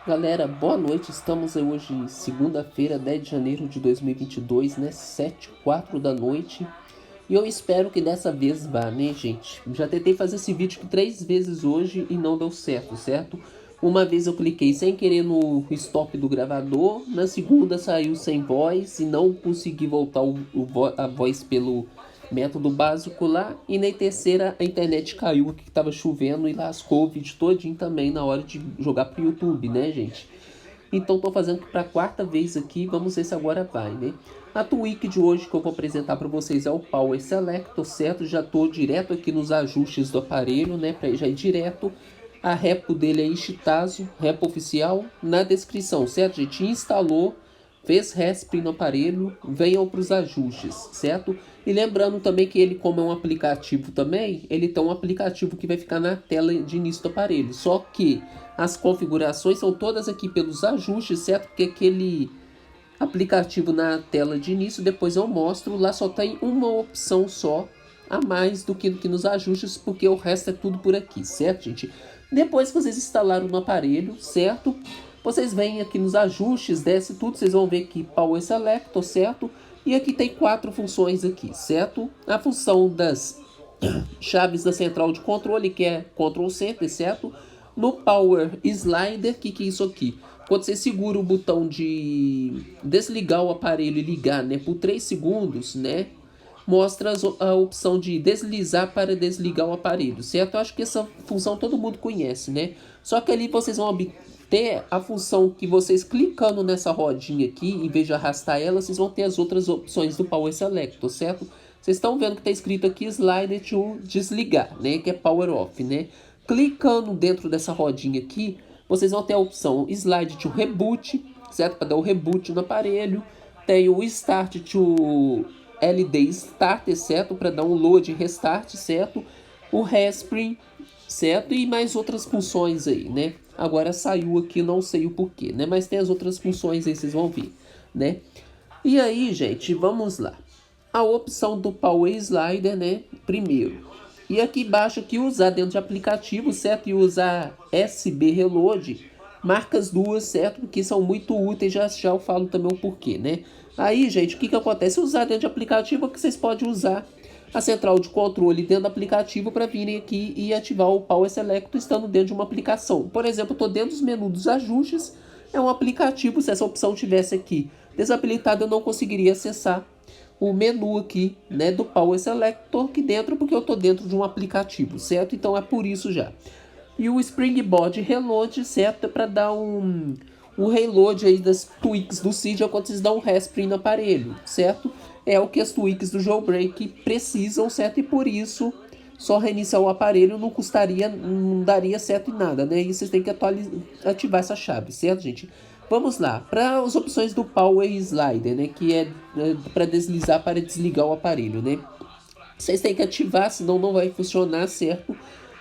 Galera, boa noite. Estamos aí hoje, segunda-feira, 10 de janeiro de 2022, né? 7h04 da noite. E eu espero que dessa vez vá, né, gente? Já tentei fazer esse vídeo 3 vezes hoje e não deu certo, certo? Uma vez eu cliquei sem querer no stop do gravador, na segunda saiu sem voz e não consegui voltar a voz pelo método básico lá, e na terceira a internet caiu que tava chovendo e lascou o vídeo todinho também na hora de jogar pro YouTube, né, gente? Então tô fazendo para a quarta vez aqui, vamos ver se agora vai, né? A tweak de hoje que eu vou apresentar para vocês é o Power Selector, certo? Já tô direto aqui nos ajustes do aparelho, né? Para já ir direto. A repo dele é Ishitazo, repo oficial, na descrição, certo, gente? Instalou, fez resp no aparelho, venham para os ajustes, certo? E lembrando também que ele, como é um aplicativo também, ele tem um aplicativo que vai ficar na tela de início do aparelho. Só que as configurações são todas aqui pelos ajustes, certo? Porque aquele aplicativo na tela de início, depois eu mostro, lá só tem uma opção só a mais do que nos ajustes, porque o resto é tudo por aqui, certo, gente? Depois que vocês instalaram no aparelho, certo? Vocês vêm aqui nos ajustes, desce tudo, vocês vão ver aqui Power Selector, certo? E aqui tem 4 funções aqui, certo? A função das chaves da central de controle, que é Ctrl Center, certo? No Power Slider, que é isso aqui? Quando você segura o botão de desligar o aparelho e ligar, né, por 3 segundos, né, mostra a opção de deslizar para desligar o aparelho, certo? Eu acho que essa função todo mundo conhece, né? Só que ali vocês vão obter a função que vocês clicando nessa rodinha aqui, em vez de arrastar ela, vocês vão ter as outras opções do Power Selector, certo? Vocês estão vendo que está escrito aqui Slider to desligar, né? Que é Power Off, né? Clicando dentro dessa rodinha aqui, vocês vão ter a opção Slide to Reboot, certo? Para dar o reboot no aparelho. Tem o Start to LD Starter, certo? Para dar um load e restart, certo? O Respring, certo? E mais outras funções aí, né? Agora saiu aqui, não sei o porquê, né? Mas tem as outras funções aí, vocês vão ver, né? E aí, gente, vamos lá. A opção do Power Slider, né? Primeiro. E aqui embaixo, aqui usar dentro de aplicativo, certo? E usar SB Reload, marcas duas, certo? Porque são muito úteis, já eu falo também o porquê, né? Aí, gente, o que acontece? Usar dentro de aplicativo é que vocês podem usar a central de controle dentro do aplicativo para virem aqui e ativar o Power Selector estando dentro de uma aplicação. Por exemplo, eu estou dentro dos menus dos ajustes, é um aplicativo, se essa opção tivesse aqui desabilitada, eu não conseguiria acessar o menu aqui, né, do Power Selector aqui dentro, porque eu estou dentro de um aplicativo, certo? Então é por isso já. E o Springboard Reload, certo? É para dar um reload aí das tweaks do Cydia quando vocês dão um respring no aparelho, certo? É o que as tweaks do jailbreak precisam, certo? E por isso só reiniciar o aparelho não custaria, não daria certo em nada, né? E vocês têm que ativar essa chave, certo, gente? Vamos lá, para as opções do Power Slider, né? Que é para deslizar para desligar o aparelho, né? Vocês têm que ativar, senão não vai funcionar, certo?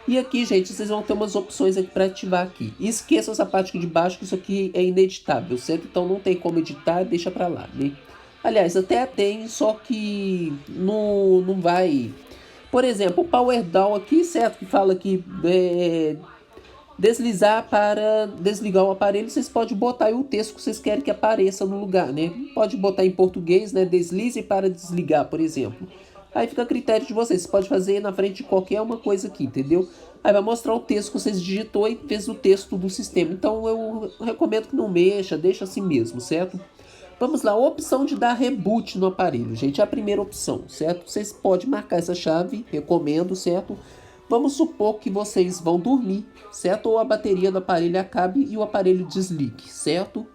E aqui, gente, vocês vão ter umas opções aqui para ativar aqui. E esqueçam essa parte aqui de baixo, que isso aqui é ineditável, certo? Então não tem como editar, deixa para lá, né? Aliás, até tem, só que não vai... Por exemplo, o Power Down aqui, certo? Que fala que deslizar para desligar o aparelho, vocês podem botar aí o texto que vocês querem que apareça no lugar, né? Pode botar em português, né? Deslize para desligar, por exemplo. Aí fica a critério de vocês. Você pode fazer na frente de qualquer uma coisa aqui, entendeu? Aí vai mostrar o texto que vocês digitou e fez o texto do sistema. Então eu recomendo que não mexa, deixa assim mesmo, certo? Vamos lá, a opção de dar reboot no aparelho, gente, é a primeira opção, certo? Vocês podem marcar essa chave, recomendo, certo? Vamos supor que vocês vão dormir, certo? Ou a bateria do aparelho acabe e o aparelho desligue, certo?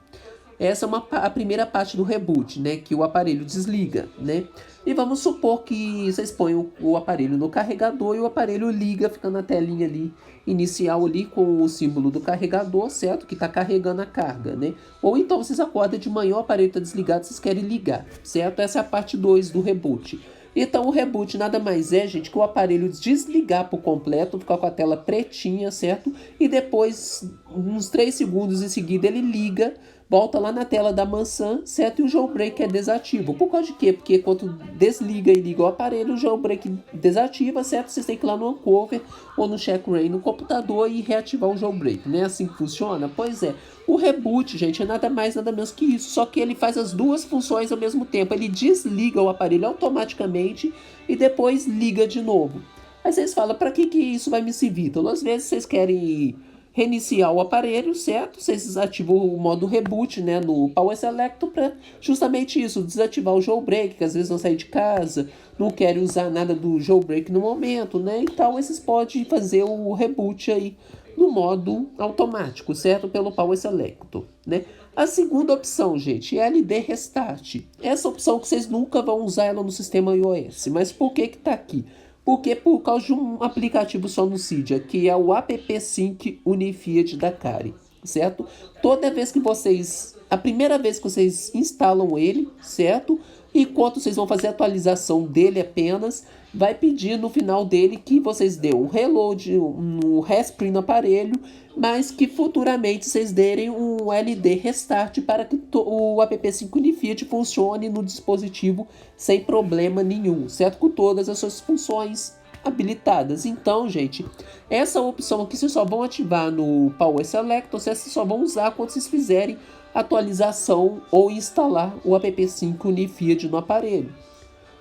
Essa é a primeira parte do reboot, né? Que o aparelho desliga, né? E vamos supor que vocês põem o aparelho no carregador e o aparelho liga, ficando na telinha ali, inicial ali com o símbolo do carregador, certo? Que está carregando a carga, né? Ou então vocês acordam de manhã, o aparelho está desligado, vocês querem ligar, certo? Essa é a parte 2 do reboot. Então o reboot nada mais é, gente, que o aparelho desligar por completo, ficar com a tela pretinha, certo? E depois, uns 3 segundos em seguida, ele liga, volta lá na tela da maçã, certo? E o jailbreak é desativo. Por causa de quê? Porque quando desliga e liga o aparelho, o jailbreak desativa, certo? Vocês têm que ir lá no Uncover ou no CheckRain no computador e reativar o jailbreak. Não é assim que funciona? Pois é. O reboot, gente, é nada mais, nada menos que isso. Só que ele faz as duas funções ao mesmo tempo. Ele desliga o aparelho automaticamente e depois liga de novo. Aí vocês falam, para que isso vai me servir? Então, às vezes vocês querem reiniciar o aparelho, certo? Vocês desativam o modo reboot, né, no Power Selector para justamente isso, desativar o jailbreak, que às vezes não saem de casa, não querem usar nada do jailbreak no momento, né? Então, esses podem fazer o reboot aí no modo automático, certo? Pelo Power Selector, né? A segunda opção, gente, é LD Restart. Essa opção que vocês nunca vão usar ela no sistema iOS. Mas por que tá aqui? Porque por causa de um aplicativo só no Cydia, que é o App Sync Unified da Kari, certo? Toda vez que vocês... A primeira vez que vocês instalam ele, certo? Enquanto vocês vão fazer a atualização dele apenas, vai pedir no final dele que vocês dêem um reload, um respring no aparelho, mas que futuramente vocês derem um LD Restart para que o App Sync Unified funcione no dispositivo sem problema nenhum, certo? Com todas as suas funções habilitadas. Então, gente, essa opção aqui vocês só vão ativar no Power Selector, vocês só vão usar quando vocês fizerem atualização ou instalar o App Sync Unified no aparelho.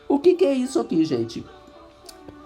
O que é isso aqui, gente?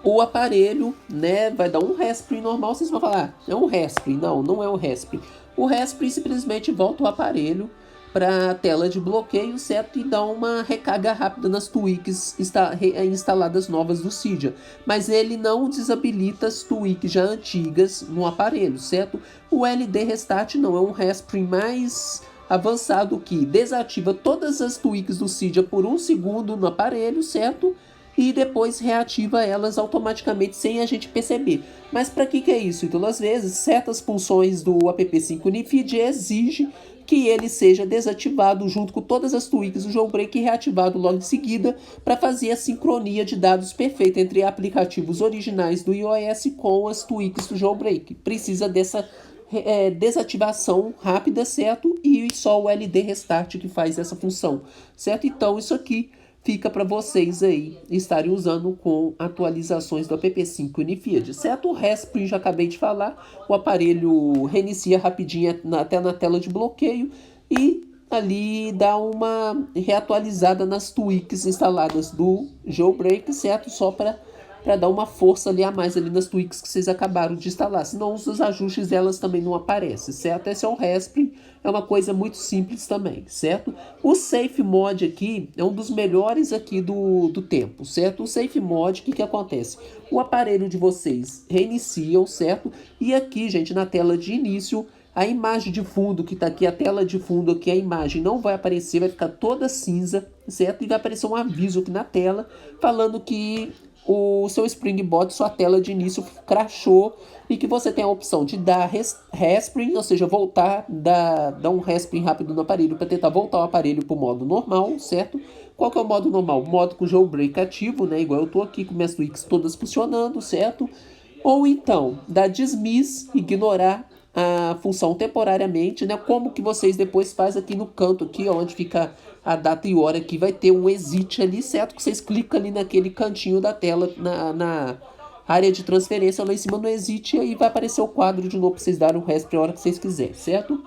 O aparelho, né, vai dar um respring normal, vocês vão falar, é um respring. Não, não é um respring. O respring simplesmente volta o aparelho para a tela de bloqueio, certo? E dá uma recarga rápida nas tweaks instaladas novas do Cydia. Mas ele não desabilita as tweaks já antigas no aparelho, certo? O LD Restart não, é um respring mais avançado que desativa todas as tweaks do Cydia por 1 segundo no aparelho, certo? E depois reativa elas automaticamente sem a gente perceber. Mas para que é isso? Então, às vezes, certas funções do App Sync Unified exigem que ele seja desativado junto com todas as tweaks do jailbreak e reativado logo em seguida para fazer a sincronia de dados perfeita entre aplicativos originais do iOS com as tweaks do jailbreak. Precisa dessa desativação rápida, certo? E só o LD Restart que faz essa função, certo? Então, isso aqui fica para vocês aí estarem usando com atualizações do App Sync Unified, certo? O respring já acabei de falar, o aparelho reinicia rapidinho até na tela de bloqueio e ali dá uma reatualizada nas tweaks instaladas do jailbreak, certo? Só para dar uma força ali a mais ali nas tweaks que vocês acabaram de instalar, senão os ajustes delas também não aparecem, certo? Esse é o respring, é uma coisa muito simples também, certo? O Safe Mode aqui é um dos melhores aqui do tempo, certo? O Safe Mode, o que acontece? O aparelho de vocês reiniciam, certo? E aqui, gente, na tela de início, a imagem de fundo que está aqui, a tela de fundo aqui, a imagem não vai aparecer, vai ficar toda cinza, certo? E vai aparecer um aviso aqui na tela falando que o seu Springboard, sua tela de início crashou e que você tem a opção de dar respring, ou seja, voltar, dar um respring rápido no aparelho para tentar voltar o aparelho para o modo normal, certo? Qual que é o modo normal? O modo com o jailbreak ativo, né? Igual eu tô aqui com minhas tweaks todas funcionando, certo? Ou então, dar dismiss, ignorar a função temporariamente, né? Como que vocês depois fazem aqui no canto, aqui onde fica a data e hora, aqui vai ter um exit ali, certo? Que vocês clicam ali naquele cantinho da tela, na área de transferência, lá em cima no exit, e aí vai aparecer o quadro de novo para vocês darem o respring a hora que vocês quiserem, certo?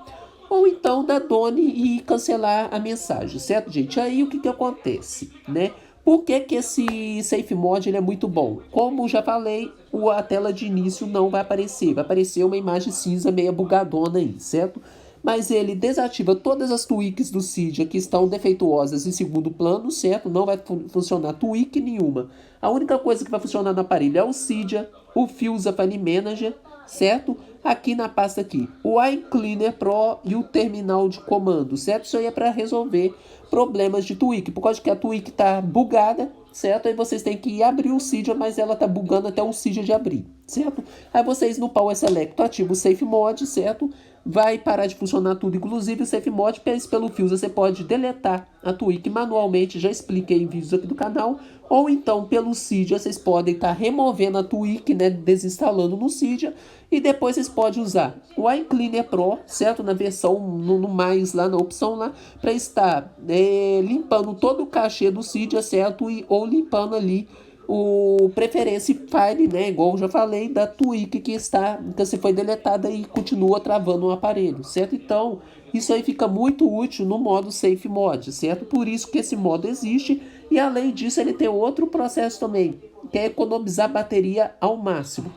Ou então dar done e cancelar a mensagem, certo, gente? Aí o que acontece, né? Por que esse Safe Mode ele é muito bom? Como já falei, a tela de início não vai aparecer. Vai aparecer uma imagem cinza meio bugadona aí, certo? Mas ele desativa todas as tweaks do Cydia que estão defeituosas em segundo plano, certo? Não vai funcionar tweak nenhuma. A única coisa que vai funcionar no aparelho é o Cydia, o Filza File Manager, certo? Aqui na pasta aqui, o iCleaner Pro e o terminal de comando, certo? Isso aí é para resolver problemas de tweak, por causa que a tweak tá bugada, certo? Aí vocês têm que abrir o Cydia, mas ela tá bugando até o Cydia de abrir, certo? Aí vocês no Power Select ativam o Safe Mode, certo? vai parar de funcionar tudo. Inclusive o SafeMod, pelo Fusa, você pode deletar a tweak manualmente, já expliquei em vídeos aqui do canal, ou então pelo Cydia vocês podem estar removendo a tweak, né, desinstalando no Cydia, e depois vocês podem usar o iCleaner Pro, certo? Na versão, no mais lá, na opção lá, para estar limpando todo o cachê do Cydia, certo? Ou limpando ali o preferência file, né, igual eu já falei, da tweak que se foi deletada e continua travando o aparelho, certo? Então, isso aí fica muito útil no modo Safe Mod, certo? Por isso que esse modo existe, e além disso ele tem outro processo também, que é economizar bateria ao máximo,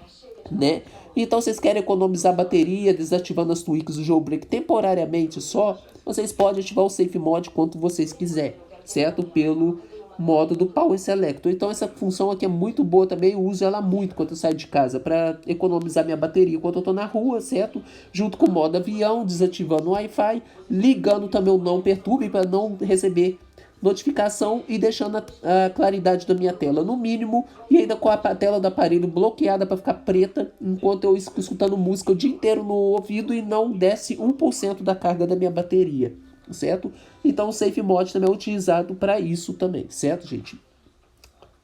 né? Então, vocês querem economizar bateria, desativando as tweaks do jailbreak temporariamente só, vocês podem ativar o Safe Mod quanto vocês quiserem, certo? Pelo modo do Power Selector. Então essa função aqui é muito boa também, eu uso ela muito quando eu saio de casa, para economizar minha bateria quando eu estou na rua, certo? Junto com o modo avião, desativando o Wi-Fi, ligando também o não perturbe para não receber notificação e deixando a claridade da minha tela no mínimo, e ainda com a tela do aparelho bloqueada para ficar preta, enquanto eu escutando música o dia inteiro no ouvido e não desce 1% da carga da minha bateria, certo? Então o Safe Mod também é utilizado para isso também, certo, gente?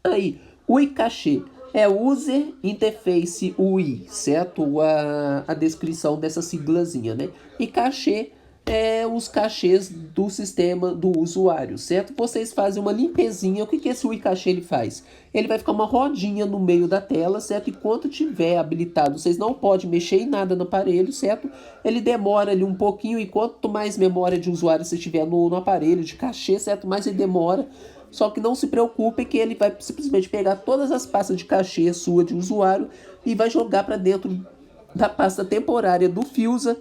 Aí, o iCache é User Interface UI, certo? A descrição dessa siglazinha, né? E cache é os cachês do sistema do usuário, certo? Vocês fazem uma limpezinha. O que esse iCache ele faz? Ele vai ficar uma rodinha no meio da tela, certo? Enquanto tiver habilitado, vocês não podem mexer em nada no aparelho, certo? Ele demora ali um pouquinho, e quanto mais memória de usuário você tiver no aparelho de cachê, certo? Mais ele demora. Só que não se preocupe que ele vai simplesmente pegar todas as pastas de cachê sua de usuário e vai jogar para dentro da pasta temporária do Fusa,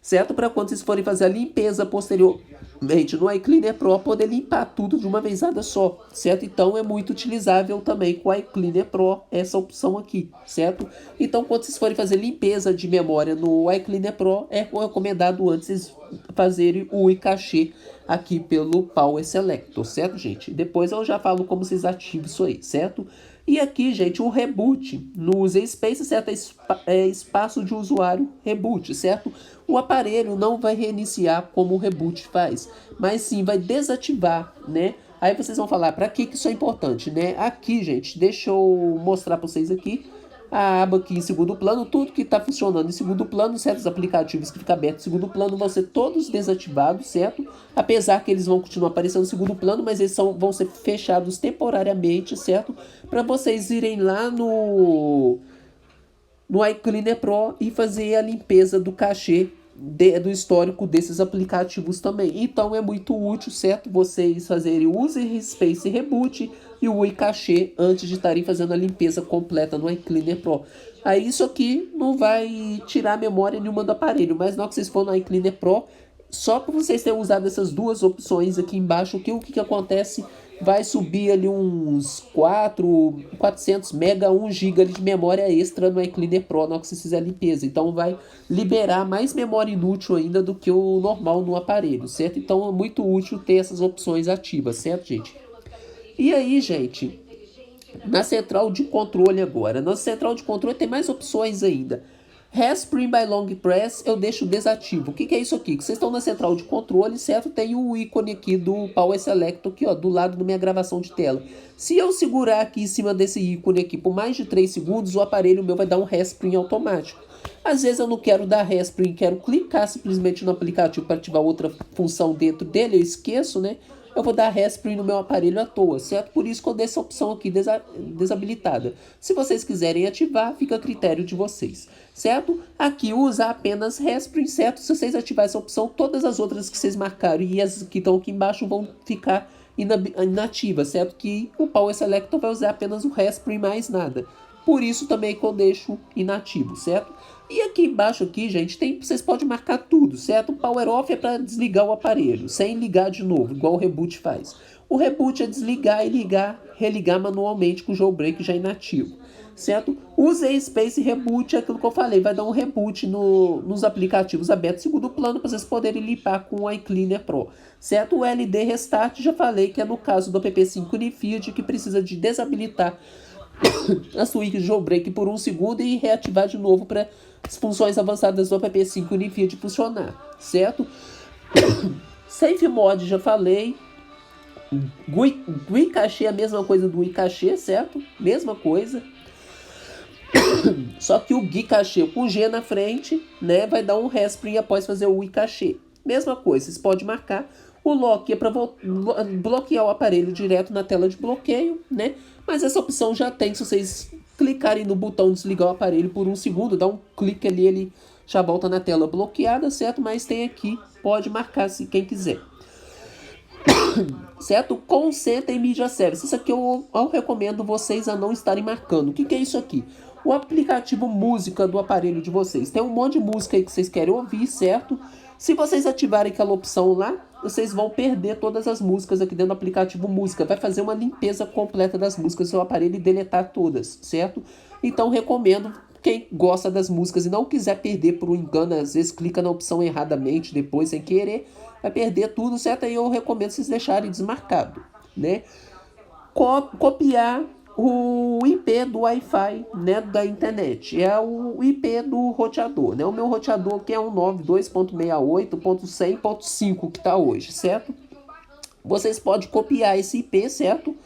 certo? Para quando vocês forem fazer a limpeza posteriormente no iCleaner Pro, poder limpar tudo de uma vezada só, certo? Então é muito utilizável também com o iCleaner Pro essa opção aqui, certo? Então quando vocês forem fazer limpeza de memória no iCleaner Pro, é recomendado antes vocês fazerem o iCache aqui pelo Power Selector, certo, gente? Depois eu já falo como vocês ativam isso aí, certo? E aqui, gente, o reboot no User Space, certo? É espaço de usuário reboot, certo? O aparelho não vai reiniciar como o reboot faz, mas sim vai desativar, né? Aí vocês vão falar, para que isso é importante, né? Aqui, gente, deixa eu mostrar para vocês aqui a aba aqui em segundo plano, tudo que está funcionando em segundo plano, certos aplicativos que ficam abertos em segundo plano vão ser todos desativados, certo? Apesar que eles vão continuar aparecendo em segundo plano, mas eles vão ser fechados temporariamente, certo? Para vocês irem lá no iCleaner Pro e fazer a limpeza do cachê do histórico desses aplicativos também. Então é muito útil, certo? Vocês fazerem o User Space Reboot e o iCache antes de estarem fazendo a limpeza completa no iCleaner Pro. Aí isso aqui não vai tirar a memória nenhuma do aparelho, mas na hora que vocês for no iCleaner Pro, só por vocês terem usado essas duas opções aqui embaixo, o que acontece? Vai subir ali uns 400 mega, 1 GB de memória extra no iCleaner Pro na hora que você fizer a limpeza. Então vai liberar mais memória inútil ainda do que o normal no aparelho, certo? Então é muito útil ter essas opções ativas, certo, gente? E aí, gente, na central de controle agora. Na central de controle tem mais opções ainda. Respring by Long Press eu deixo desativo. O que é isso aqui? Que vocês estão na central de controle, certo? Tem o ícone aqui do Power Selector aqui, ó, do lado da minha gravação de tela. Se eu segurar aqui em cima desse ícone aqui por mais de 3 segundos, o aparelho meu vai dar um respring automático. Às vezes eu não quero dar respring, quero clicar simplesmente no aplicativo para ativar outra função dentro dele, eu esqueço, né? Eu vou dar respring no meu aparelho à toa, certo? Por isso que eu dei essa opção aqui desabilitada. Se vocês quiserem ativar, fica a critério de vocês, certo? Aqui usa apenas respring, certo? Se vocês ativarem essa opção, todas as outras que vocês marcaram e as que estão aqui embaixo vão ficar inativas, certo? Que o Power Selector vai usar apenas o respring, mais nada. Por isso também que eu deixo inativo, certo? E aqui embaixo aqui, gente, vocês podem marcar tudo, certo? O Power Off é para desligar o aparelho, sem ligar de novo, igual o Reboot faz. O Reboot é desligar e ligar, religar manualmente com o jailbreak já inativo, certo? O Z-Space Reboot é aquilo que eu falei, vai dar um reboot nos aplicativos abertos segundo plano para vocês poderem limpar com o iCleaner Pro, certo? O LD Restart já falei que é no caso do app Symfony Field que precisa de desabilitar a Switch Jailbreak por 1 segundo e reativar de novo para as funções avançadas do app 5 Unify de funcionar, certo? Safe Mod já falei. GUI Cache é a mesma coisa do GUI Cache, certo? Mesma coisa. Só que o GUI Cache com G na frente, né, vai dar um respring após fazer o GUI Cache. Mesma coisa, vocês podem marcar. O lock é para bloquear o aparelho direto na tela de bloqueio, né? Mas essa opção já tem, se vocês clicarem no botão desligar o aparelho por 1 segundo, dá um clique ali, ele já volta na tela bloqueada, certo? Mas tem aqui, pode marcar se quem quiser. Certo? Consent em Media Service. Isso aqui eu recomendo vocês a não estarem marcando. O que é isso aqui? O aplicativo música do aparelho de vocês. Tem um monte de música aí que vocês querem ouvir, certo? Se vocês ativarem aquela opção lá, vocês vão perder todas as músicas aqui dentro do aplicativo música. Vai fazer uma limpeza completa das músicas do seu aparelho e deletar todas, certo? Então recomendo, quem gosta das músicas e não quiser perder por um engano, às vezes clica na opção erradamente depois sem querer, vai perder tudo, certo? Aí eu recomendo vocês deixarem desmarcado, né? Copiar o IP do Wi-Fi, né, da internet. É o IP do roteador, né? O meu roteador que é 192.68.100.5 que tá hoje, certo? Vocês podem copiar esse IP, certo?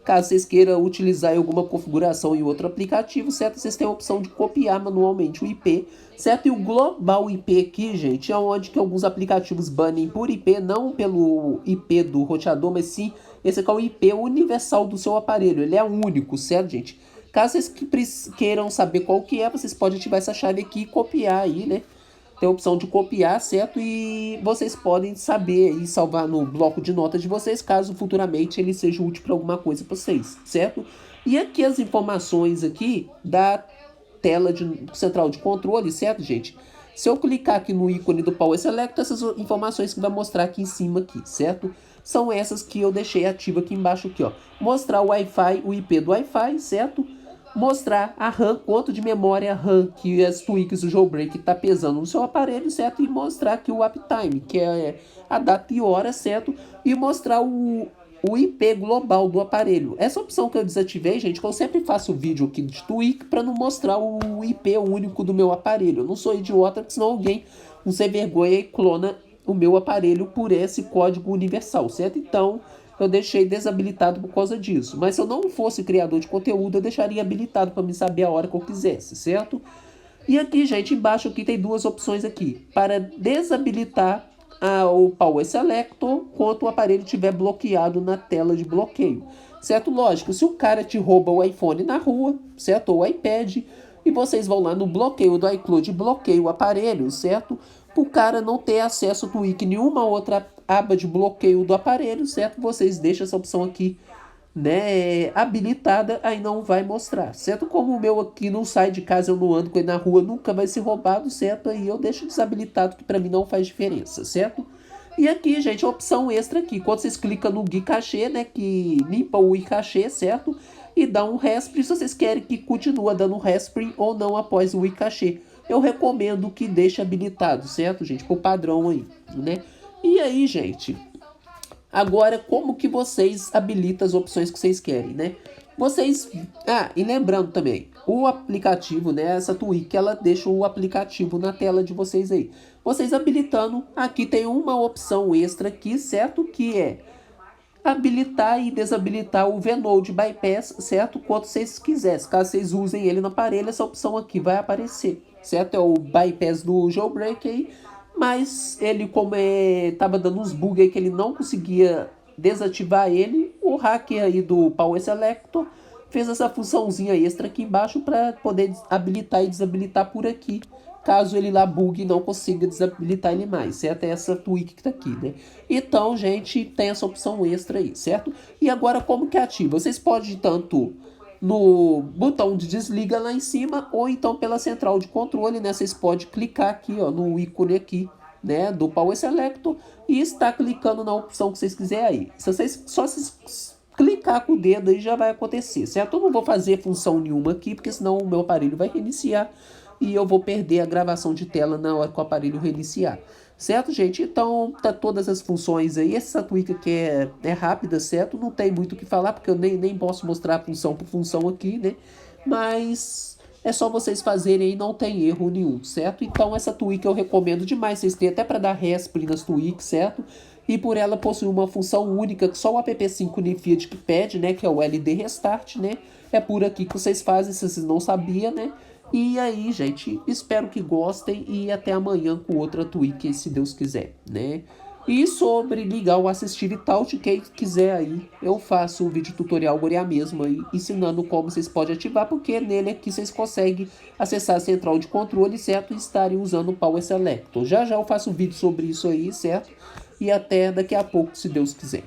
Caso vocês queiram utilizar em alguma configuração em outro aplicativo, certo? Vocês têm a opção de copiar manualmente o IP, certo? E o Global IP aqui, gente, é onde que alguns aplicativos banem por IP, não pelo IP do roteador, mas sim esse aqui é o IP universal do seu aparelho. Ele é único, certo, gente? Caso vocês queiram saber qual que é, vocês podem ativar essa chave aqui e copiar aí, né? Tem a opção de copiar, certo? E vocês podem saber e salvar no bloco de notas de vocês, caso futuramente ele seja útil para alguma coisa para vocês, certo? E aqui as informações aqui da tela central de controle, certo, gente? Se eu clicar aqui no ícone do Power Select, essas informações que vai mostrar aqui em cima aqui, certo? São essas que eu deixei ativa aqui embaixo aqui, ó. Mostrar o Wi-Fi, o IP do Wi-Fi, certo? Mostrar a RAM, quanto de memória RAM que as tweaks do jailbreak está pesando no seu aparelho, certo? E mostrar aqui o uptime, que é a data e hora, certo? E mostrar o IP global do aparelho. Essa opção que eu desativei, gente, que eu sempre faço vídeo aqui de tweak para não mostrar o IP único do meu aparelho. Eu não sou idiota, porque senão alguém, não sem vergonha, e clona o meu aparelho por esse código universal, certo? Então eu deixei desabilitado por causa disso. Mas se eu não fosse criador de conteúdo, eu deixaria habilitado para me saber a hora que eu quisesse, certo? E aqui, gente, embaixo aqui tem duas opções aqui. Para desabilitar o Power Selector quando o aparelho estiver bloqueado na tela de bloqueio, certo? Lógico, se o cara te rouba o iPhone na rua, certo? Ou o iPad, e vocês vão lá no bloqueio do iCloud, bloqueia o aparelho, certo? Para o cara não ter acesso a tweak nenhuma outra aba de bloqueio do aparelho, certo? Vocês deixam essa opção aqui, né, habilitada, aí não vai mostrar, certo? Como o meu aqui não sai de casa, eu não ando com ele na rua, nunca vai ser roubado, certo? Aí eu deixo desabilitado, que para mim não faz diferença, certo? E aqui, gente, a opção extra aqui, quando vocês clicam no GUI Cache, né, que limpa o GUI Cache, certo? E dá um respring, se vocês querem que continue dando respring ou não após o GUI Cache. Eu recomendo que deixe habilitado, certo, gente? Por padrão aí, né? E aí, gente, agora como que vocês habilitam as opções que vocês querem, né? Vocês... e lembrando também, o aplicativo, né? Essa tweak, ela deixa o aplicativo na tela de vocês aí. Vocês habilitando, aqui tem uma opção extra aqui, certo? Que é habilitar e desabilitar o Vnode Bypass, certo? Quanto vocês quiserem. Caso vocês usem ele no aparelho, essa opção aqui vai aparecer, certo? É o bypass do jailbreak aí, mas ele, como tava dando uns bugs aí que ele não conseguia desativar ele, o hacker aí do Power Selector fez essa funçãozinha extra aqui embaixo para poder habilitar e desabilitar por aqui, caso ele lá bugue e não consiga desabilitar ele mais, certo? É essa tweak que tá aqui, né? Então, gente, tem essa opção extra aí, certo? E agora, como que ativa? Vocês podem tanto no botão de desliga lá em cima, ou então pela central de controle, né? Vocês podem clicar aqui, ó, no ícone aqui, né, do Power Selector, e está clicando na opção que vocês quiserem aí. Se vocês clicar com o dedo aí já vai acontecer, certo? Eu não vou fazer função nenhuma aqui, porque senão o meu aparelho vai reiniciar e eu vou perder a gravação de tela na hora que o aparelho reiniciar. Certo, gente? Então, tá todas as funções aí. Essa Twitch aqui é rápida, certo? Não tem muito o que falar, porque eu nem posso mostrar função por função aqui, né? Mas é só vocês fazerem aí, não tem erro nenhum, certo? Então, essa Twitch eu recomendo demais. Vocês têm até para dar resp nas Twitch, certo? E por ela possuir uma função única que só o app5 Unified que pede, né? Que é o LD Restart, né? É por aqui que vocês fazem, se vocês não sabiam, né? E aí, gente, espero que gostem e até amanhã com outra tweak, se Deus quiser, né? E sobre ligar o assistir e tal, de quem quiser aí, eu faço um vídeo tutorial agora mesmo aí, ensinando como vocês podem ativar, porque nele aqui vocês conseguem acessar a central de controle, certo? E estarem usando o Power Selector. Já já eu faço um vídeo sobre isso aí, certo? E até daqui a pouco, se Deus quiser.